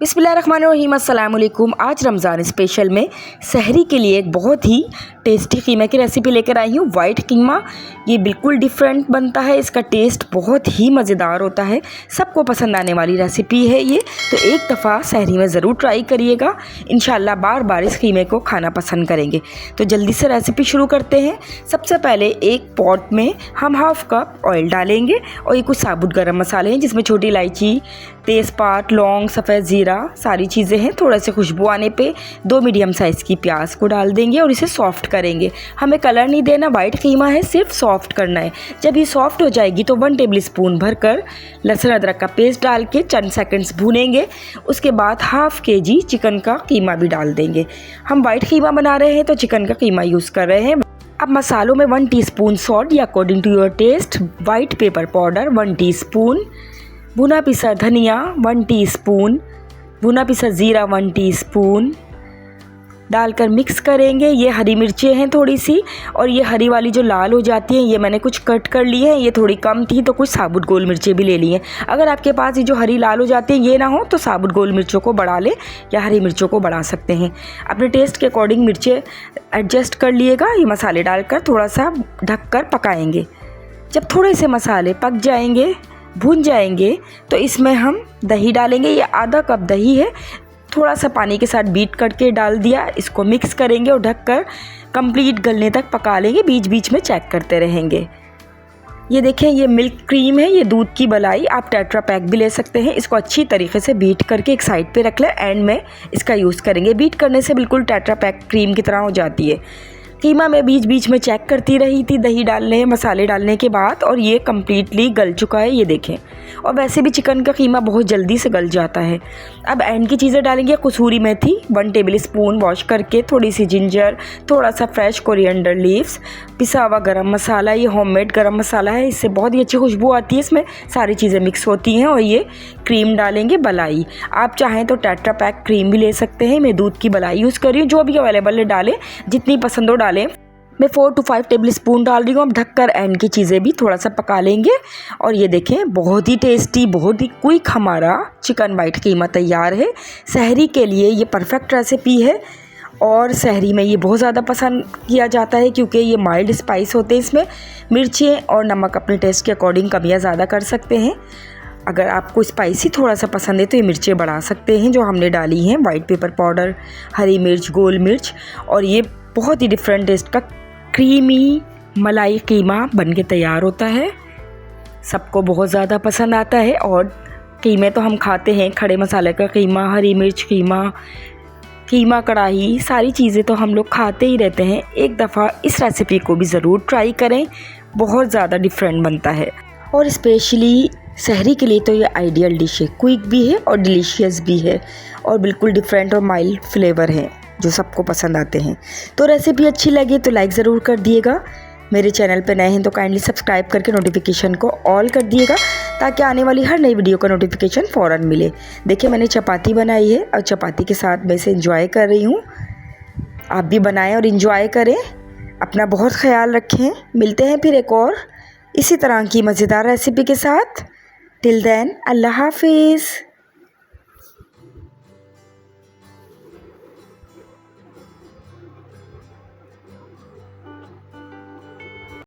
बिस्मिल्लाहिर्रहमानिर्रहीम, अस्सलाम वालेकुम। आज रमज़ान स्पेशल में सहरी के लिए एक बहुत ही टेस्टी कीमा की रेसिपी लेकर आई हूँ। वाइट कीमा ये बिल्कुल डिफरेंट बनता है, इसका टेस्ट बहुत ही मज़ेदार होता है। सबको पसंद आने वाली रेसिपी है ये, तो एक दफ़ा सहरी में ज़रूर ट्राई करिएगा। इंशाल्लाह बार बार इस कीमे को खाना पसंद करेंगे। तो जल्दी से रेसिपी शुरू करते हैं। सबसे पहले एक पॉट में हम हाफ़ कप ऑयल डालेंगे और ये कुछ साबुत गरम मसाले हैं जिसमें छोटी इलायची, तेज़पात, लौंग, सफ़ेद ज़ीरा, सारी चीज़ें हैं। थोड़ा सा खुशबू आने पे 2 मीडियम साइज़ की प्याज को डाल देंगे और इसे सॉफ़्ट करेंगे। हमें कलर नहीं देना, वाइट कीमा है, सिर्फ सॉफ़्ट करना है। जब ये सॉफ़्ट हो जाएगी तो 1 टेबल स्पून भरकर लहसुन अदरक का पेस्ट डाल के चंद सेकंड्स भूनेंगे। उसके बाद हाफ़ केजी चिकन का कीमा भी डाल देंगे। हम वाइट कीमा बना रहे हैं तो चिकन का कीमा यूज़ कर रहे हैं। अब मसालों में 1 टीस्पून सॉल्ट या according to your taste, white pepper powder 1 teaspoon, भुना पिसा धनिया 1 टीस्पून, भुना पिसा ज़ीरा 1 टीस्पून डालकर मिक्स करेंगे। ये हरी मिर्चें हैं थोड़ी सी, और ये हरी वाली जो लाल हो जाती हैं ये मैंने कुछ कट कर ली है। ये थोड़ी कम थी तो कुछ साबुत गोल मिर्चें भी ले ली हैं। अगर आपके पास ये जो हरी लाल हो जाती हैं ये ना हो तो साबुत गोल मिर्चों को बढ़ा लें या हरी मिर्चों को बढ़ा सकते हैं। अपने टेस्ट के अकॉर्डिंग मिर्चें एडजस्ट कर लिएगा। ये मसाले डालकर थोड़ा सा ढककर पकाएंगे। जब थोड़े से मसाले पक जाएंगे, भून जाएंगे, तो इसमें हम दही डालेंगे। ये आधा कप दही है, थोड़ा सा पानी के साथ बीट करके डाल दिया। इसको मिक्स करेंगे और ढककर कंप्लीट गलने तक पका लेंगे। बीच बीच में चेक करते रहेंगे। ये देखें, ये मिल्क क्रीम है, ये दूध की मलाई। आप टेट्रा पैक भी ले सकते हैं। इसको अच्छी तरीके से बीट करके एक साइड पे रख लें, एंड में इसका यूज़ करेंगे। बीट करने से बिल्कुल टेट्रा पैक क्रीम की तरह हो जाती है। कीमा में बीच बीच में चेक करती रही थी दही डालने, मसाले डालने के बाद, और ये कम्प्लीटली गल चुका है, ये देखें। और वैसे भी चिकन का कीमा बहुत जल्दी से गल जाता है। अब एंड की चीज़ें डालेंगे। कसूरी मेथी 1 टेबल स्पून वॉश करके, थोड़ी सी जिंजर, थोड़ा सा फ्रेश कोरिएंडर लीव्स, पिसा हुआ गरम मसाला। ये होममेड गरम मसाला है, इससे बहुत ही अच्छी खुशबू आती है। इसमें सारी चीज़ें मिक्स होती हैं। और ये क्रीम डालेंगे, बलाई। आप चाहें तो टेट्रा पैक क्रीम भी ले सकते हैं। मैं दूध की बलाई यूज़ कर रही हूँ, जो भी अवेलेबल है डालें, जितनी पसंद हो डालें। मैं 4 to 5 टेबल स्पून डाल रही हूँ। अब ढककर एंड की चीज़ें भी थोड़ा सा पका लेंगे। और ये देखें, बहुत ही टेस्टी, बहुत ही क्विक हमारा चिकन वाइट कीमा तैयार है। सहरी के लिए ये परफेक्ट रेसिपी है, और सहरी में ये बहुत ज़्यादा पसंद किया जाता है क्योंकि ये माइल्ड स्पाइस होते हैं। इसमें मिर्चें और नमक अपने टेस्ट के अकॉर्डिंग कम या ज़्यादा कर सकते हैं। अगर आपको स्पाइसी थोड़ा सा पसंद है तो ये मिर्चें बढ़ा सकते हैं जो हमने डाली हैं। वाइट पेपर पाउडर, हरी मिर्च, गोल मिर्च, और ये बहुत ही डिफरेंट टेस्ट का क्रीमी मलाई कीमा बन के तैयार होता है। सबको बहुत ज़्यादा पसंद आता है। और कीमे तो हम खाते हैं, खड़े मसाले का कीमा, हरी मिर्च कीमा, कीमा कढ़ाई, सारी चीज़ें तो हम लोग खाते ही रहते हैं। एक दफ़ा इस रेसिपी को भी ज़रूर ट्राई करें, बहुत ज़्यादा डिफरेंट बनता है। और स्पेशली सहरी के लिए तो ये आइडियल डिश है। क्विक भी है और डिलीशियस भी है, और बिल्कुल डिफरेंट और माइल्ड फ्लेवर है जो सबको पसंद आते हैं। तो रेसिपी अच्छी लगे तो लाइक ज़रूर कर दिएगा। मेरे चैनल पर नए हैं तो काइंडली सब्सक्राइब करके नोटिफिकेशन को ऑल कर दिएगा, ताकि आने वाली हर नई वीडियो का नोटिफिकेशन फ़ौरन मिले। देखिए, मैंने चपाती बनाई है और चपाती के साथ मैं इसे एंजॉय कर रही हूँ। आप भी बनाएं और एंजॉय करें। अपना बहुत ख्याल रखें। मिलते हैं फिर एक और इसी तरह की मज़ेदार रेसिपी के साथ। टिल देन, अल्लाह हाफिज़।